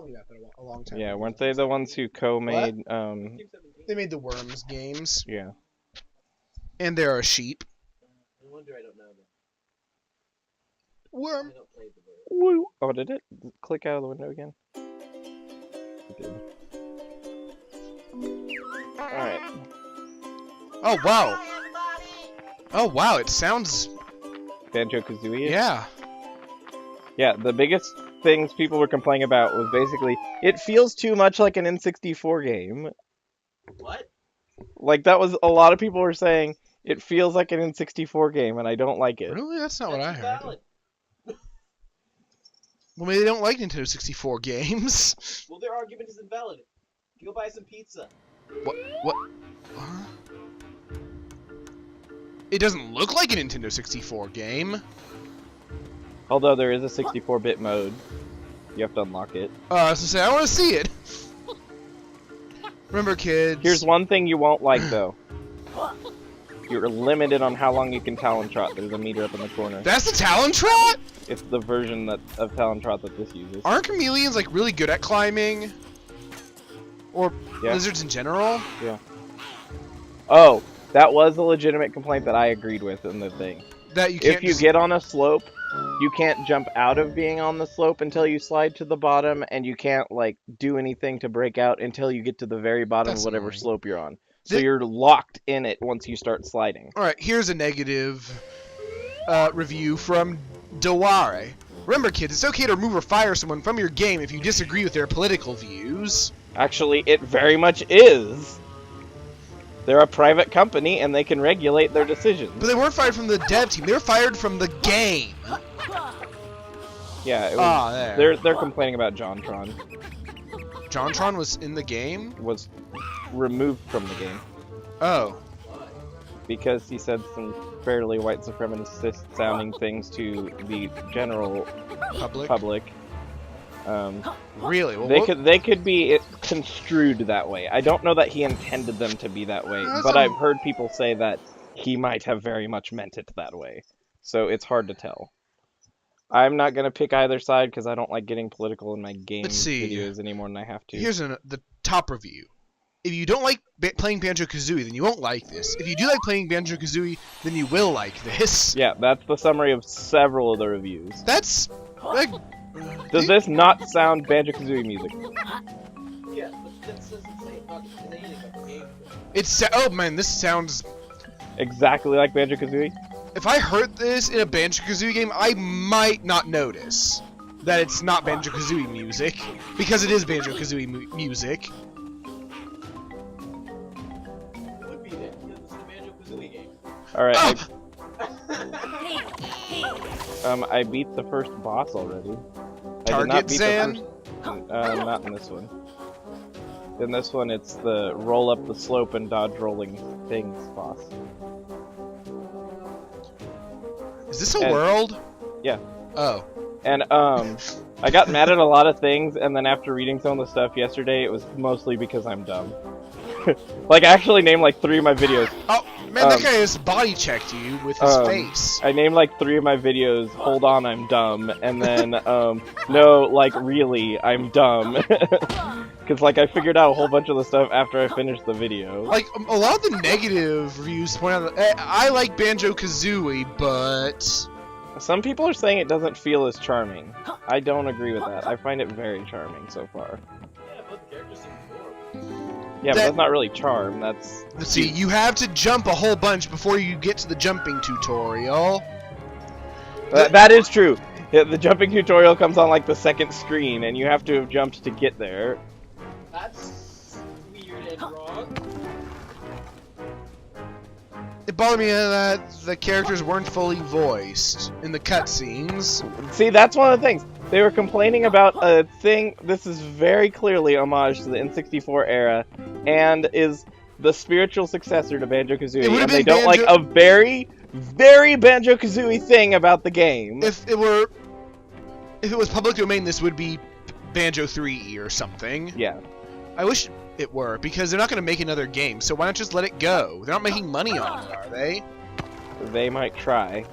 told me that a long time Yeah, ago. weren't they the ones who co-made? They made the Worms games. Yeah. And there are sheep. No wonder I don't know them. Worm. I don't play the bird. Woo. Oh, did it click out of the window again? It did. All right. Oh wow. Oh wow, it sounds. Banjo-Kazooie. Yeah. Yeah, the biggest things people were complaining about was basically it feels too much like an N64 game. What? Like that was a lot of people were saying it feels like an N64 game, and I don't like it. Really? That's not what I That's heard. valid. Well, maybe they don't like Nintendo 64 games. Well, their argument is invalid. Go buy some pizza. What? Huh? It doesn't look like a Nintendo 64 game. Although there is a 64-bit mode, you have to unlock it. I was gonna say, I want to see it. Remember, kids. Here's one thing you won't like, though. You're limited on how long you can Talon Trot. There's a meter up in the corner. That's the Talon Trot? It's the version of Talon Trot that this uses. Aren't chameleons like really good at climbing? Or Yeah. lizards in general? Yeah. Oh, that was a legitimate complaint that I agreed with in the thing. That you can't. If you get on a slope, you can't jump out of being on the slope until you slide to the bottom, and you can't like do anything to break out until you get to the very bottom That's of whatever annoying. slope you're on. So you're locked in it once you start sliding. All right, here's a negative review from Deware. Remember, kids, it's okay to remove or fire someone from your game if you disagree with their political views. Actually, it very much is. They're a private company, and they can regulate their decisions. But they weren't fired from the dev team. They were fired from the game. Yeah, it was, there. they're complaining about JonTron. JonTron was in the game? Was removed from the game Oh. because he said some fairly white supremacist sounding things to the general public. Really? Well, They could be construed that way. I don't know that he intended them to be that way, but I've heard people say that he might have very much meant it that way. So it's hard to tell. I'm not gonna pick either side because I don't like getting political in my game videos any more than I have to. Here's the top review. If you don't like playing Banjo-Kazooie, then you won't like this. If you do like playing Banjo-Kazooie, then you will like this. Yeah, that's the summary of several of the reviews. That's like. Does this not sound Banjo-Kazooie music? Yeah, but that doesn't say anything about the game. Oh man, this sounds. Exactly like Banjo-Kazooie? If I heard this in a Banjo-Kazooie game, I might not notice that it's not Banjo-Kazooie music, because it is Banjo-Kazooie music. It would be then, because it's the Banjo-Kazooie game. Alright, I beat the first boss already. I did not beat Zan? the first... not in this one. In this one, it's the roll up the slope and dodge rolling things boss. Is this a world? Yeah. Oh. And, I got mad at a lot of things, and then after reading some of the stuff yesterday, it was mostly because I'm dumb. Like, I actually named like 3 of my videos. Oh, man, that guy just body checked you with his face. I named like 3 of my videos, hold on, I'm dumb, and then, no, like, really, I'm dumb. Because, like, I figured out a whole bunch of the stuff after I finished the video. Like, a lot of the negative reviews point out that I like Banjo-Kazooie, but... Some people are saying it doesn't feel as charming. I don't agree with that. I find it very charming so far. Yeah, both characters seem adorable. Yeah, but that's not really charm, that's... Let's see, you have to jump a whole bunch before you get to the jumping tutorial. That is true. Yeah, the jumping tutorial comes on like the second screen, and you have to have jumped to get there. That's weird and wrong. It bothered me that the characters weren't fully voiced in the cutscenes. See, that's one of the things. They were complaining about a thing. This is very clearly homage to the N64 era, and is the spiritual successor to Banjo-Kazooie. And they don't like a very, very Banjo-Kazooie thing about the game. If it was public domain, this would be Banjo 3 or something. Yeah. I wish it were, because they're not going to make another game, so why not just let it go? They're not making money on it, are they? They might try.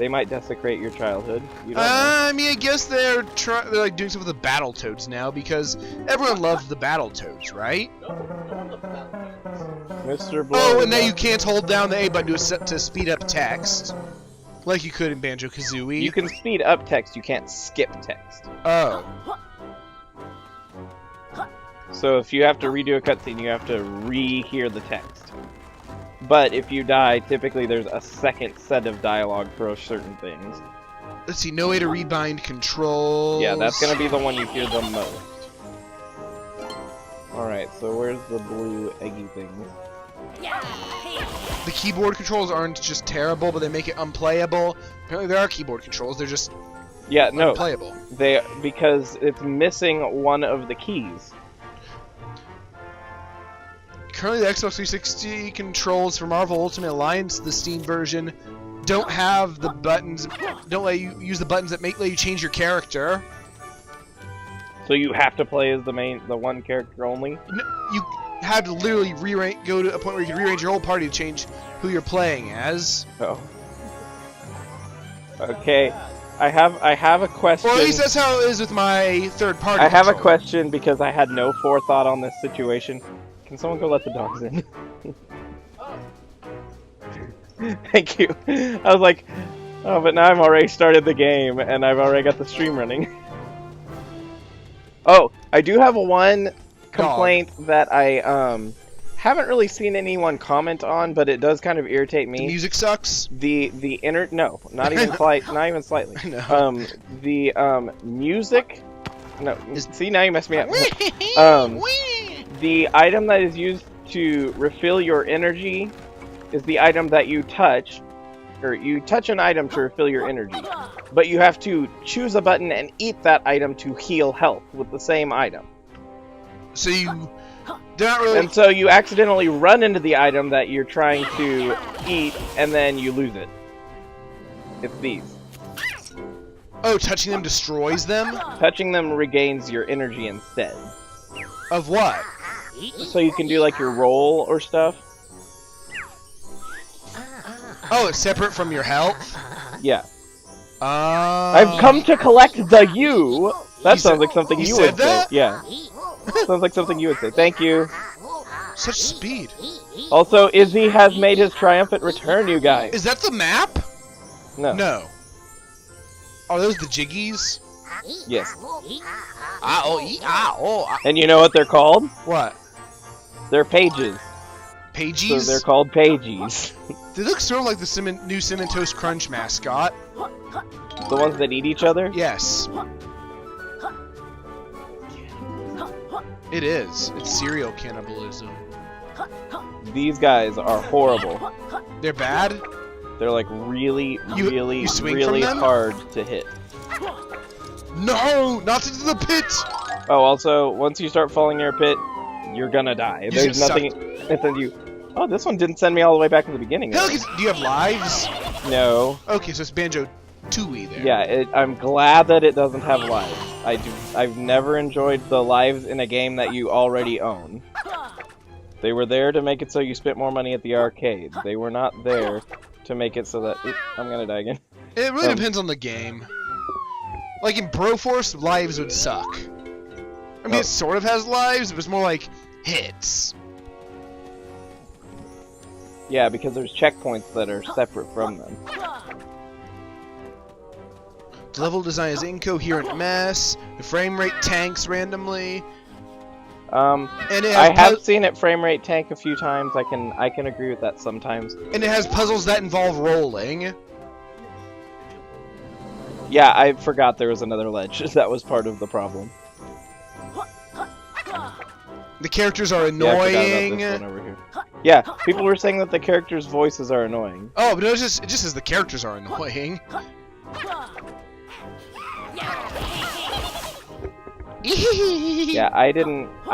They might desecrate your childhood. You don't know. I mean, I guess they're like doing stuff with the Battletoads now because everyone loved the Battletoads, right? Mr. Blow. Oh, and now you can't hold down the A button to speed up text, like you could in Banjo-Kazooie. You can speed up text, you can't skip text. Oh. So if you have to redo a cutscene, you have to re-hear the text. But if you die, typically there's a second set of dialogue for certain things. Let's see, no way to rebind controls. Yeah, that's gonna be the one you hear the most. Alright, so where's the blue eggy thing? The keyboard controls aren't just terrible, but they make it unplayable. Apparently there are keyboard controls, they're just unplayable. Because it's missing one of the keys. Currently, the Xbox 360 controls for Marvel Ultimate Alliance, the Steam version, don't have the buttons. Don't let you use the buttons that let you change your character. So you have to play as the one character only. No, you have to literally go to a point where you can rearrange your whole party to change who you're playing as. Oh. Okay, I have a question. Well, at least that's how it is with my third party. I have a controller. question because I had no forethought on this situation. Can someone go let the dogs in? Thank you. I was like, oh, but now I've already started the game and I've already got the stream running. Oh, I do have one complaint that I haven't really seen anyone comment on, but it does kind of irritate me. The music sucks. No, not even not even slightly. No. The music. No, see, now you messed me up. The item that is used to refill your energy is the item that you touch, or you touch an item to refill your energy, but you have to choose a button and eat that item to heal health with the same item. So you don't really. And so you accidentally run into the item that you're trying to eat, and then you lose it. It's these. Oh, touching them destroys them? Touching them regains your energy instead. Of what? So you can do like your roll or stuff. Oh, it's separate from your health? Yeah. I've come to collect the U. That sounds like something you would say. Yeah. Sounds like something you would say. Thank you. Such speed. Also, Izzy has made his triumphant return, you guys. Is that the map? No. No. Are those the jiggies? Yes. Oh. And you know what they're called? What? They're pages. Pagies? So they're called pagies. They look sort of like the new Cinnamon Toast Crunch mascot. The ones that eat each other? Yes. It is. It's cereal cannibalism. These guys are horrible. They're bad? They're like really you swing really from them? hard to hit. No! Not into the pit! Oh, also, once you start falling near a pit, you're gonna die. There's nothing that sends you. Oh, this one didn't send me all the way back to the beginning. Hell, do you have lives? No. Okay, so it's Banjo-Tooie there. Yeah, I'm glad that it doesn't have lives. I've never enjoyed the lives in a game that you already own. They were there to make it so you spent more money at the arcade. They were not there to make it so that... Oops, I'm gonna die again. It really depends on the game. Like in Broforce, lives would suck. I mean, it sort of has lives, but it's more like hits. Yeah, because there's checkpoints that are separate from them. The level design is incoherent mess. The frame rate tanks randomly. And it has I have seen it frame rate tank a few times. I can agree with that sometimes. And it has puzzles that involve rolling. Yeah, I forgot there was another ledge. That was part of the problem. The characters are annoying. Yeah, I forgot about this one over here. Yeah, people were saying that the characters' voices are annoying. Oh, but it just says the characters are annoying. Yeah, I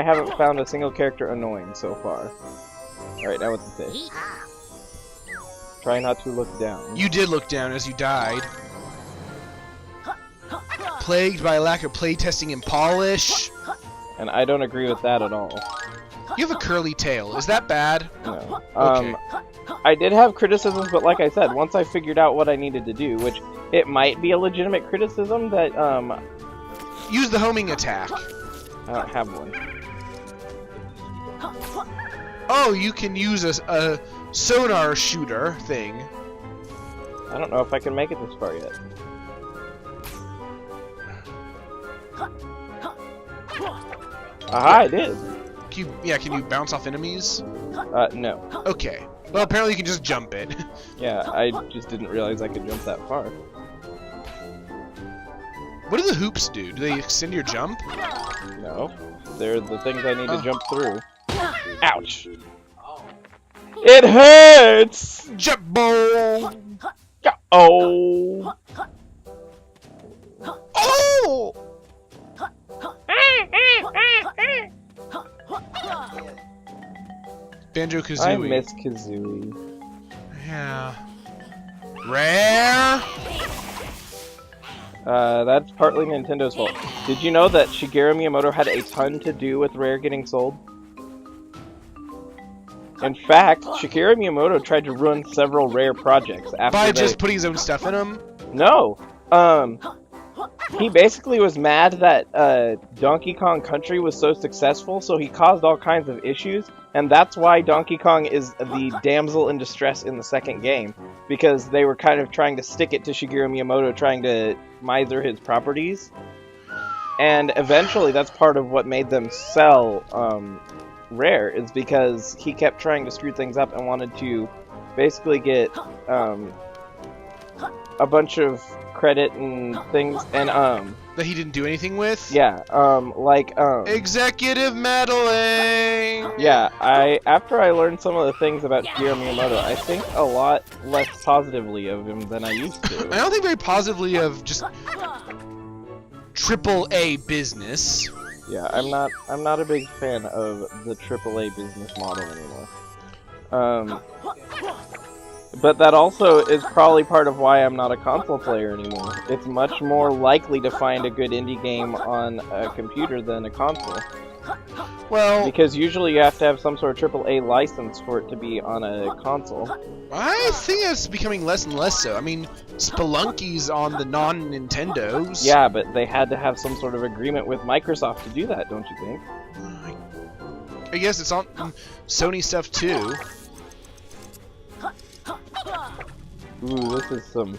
haven't found a single character annoying so far. Alright, now what's it say? Try not to look down. You did look down as you died. Plagued by a lack of playtesting and polish. And I don't agree with that at all. You have a curly tail. Is that bad? No. Okay. I did have criticisms, but like I said, once I figured out what I needed to do, which it might be a legitimate criticism that, Use the homing attack. I don't have one. Oh, you can use a sonar shooter thing. I don't know if I can make it this far yet. Aha, I did! Can you bounce off enemies? No. Okay. Well, apparently you can just jump it. Yeah, I just didn't realize I could jump that far. What do the hoops do? Do they extend your jump? No. They're the things I need to jump through. Ouch! It hurts! Jump ball! Oh! Oh! Banjo-Kazooie. I miss Kazooie. Yeah. Rare? That's partly Nintendo's fault. Did you know that Shigeru Miyamoto had a ton to do with Rare getting sold? In fact, Shigeru Miyamoto tried to ruin several Rare projects after By just putting his own stuff in them? No! He basically was mad that Donkey Kong Country was so successful, so he caused all kinds of issues, and that's why Donkey Kong is the damsel in distress in the second game, because they were kind of trying to stick it to Shigeru Miyamoto, trying to miser his properties, and eventually that's part of what made them sell Rare, is because he kept trying to screw things up and wanted to basically get a bunch of credit and things, and that he didn't do anything with? yeah, executive meddling. Yeah, after I learned some of the things about Shigeru Miyamoto, I think a lot less positively of him than I used to. I don't think very positively of just AAA business. Yeah, I'm not a big fan of the AAA business model anymore. But that also is probably part of why I'm not a console player anymore. It's much more likely to find a good indie game on a computer than a console. Well, Because usually you have to have some sort of AAA license for it to be on a console. I think it's becoming less and less so. I mean, Spelunky's on the non-Nintendos. Yeah, but they had to have some sort of agreement with Microsoft to do that, don't you think? I guess it's on Sony stuff too. Ooh, this is some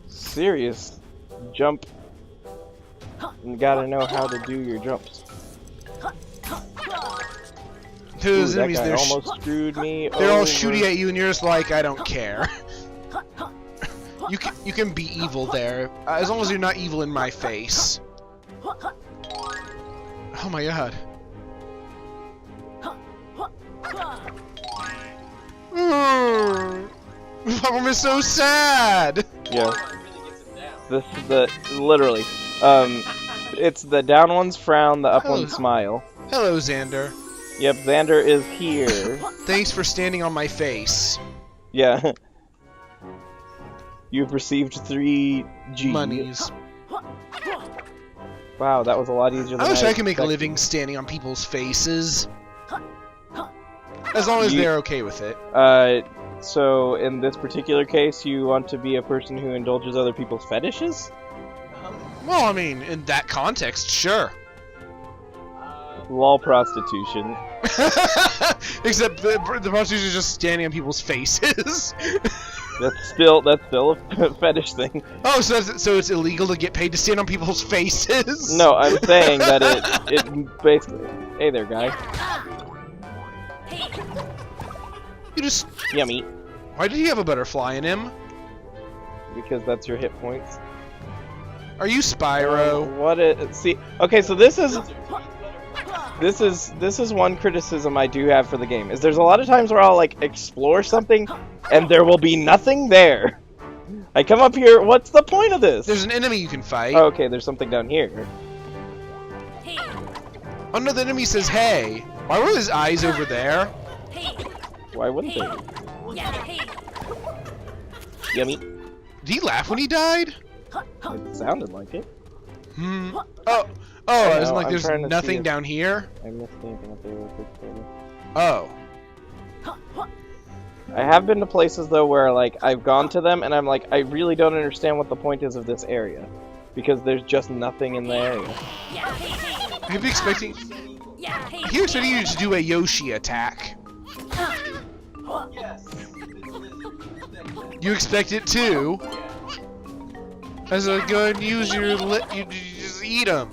serious jump. You gotta know how to do your jumps. Those Ooh, that enemies, guy they're, almost screwed me they're all over. shooting at you, and you're just like, I don't care. You can be evil there, as long as you're not evil in my face. Oh my god. Mom is so sad. Yeah. This is literally. It's the down one's frown, the up one's smile. Hello, Xander. Yep, Xander is here. Thanks for standing on my face. Yeah. You've received 3 G. Monies. Wow, that was a lot easier than I wish I could make a expected. living standing on people's faces. As long as they're okay with it. So in this particular case, you want to be a person who indulges other people's fetishes? Well, I mean, in that context, sure. Lol prostitution. Except the prostitutes are just standing on people's faces. That's still a fetish thing. Oh, so it's illegal to get paid to stand on people's faces? No, I'm saying that it basically. Hey there, guy. You just... Yummy. Why did he have a butterfly in him? Because that's your hit points. Are you Spyro? See, okay, so this is one criticism I do have for the game. Is there's a lot of times where I'll like explore something and there will be nothing there. I come up here, what's the point of this? There's an enemy you can fight. Oh, okay, there's something down here. Oh no, the enemy says, hey. Why were his eyes over there? Why wouldn't they? Yummy. Did he laugh when he died? It sounded like it. Oh, I was know, like, I'm there's trying to see nothing if- down here? I missed anything up there real quick for you. Oh. I have been to places though where like I've gone to them and I'm like, I really don't understand what the point is of this area, because there's just nothing in the area. I'm expecting. He was expecting you to do a Yoshi attack. Yes. You expect it too. As I go and use your lip, you just eat them.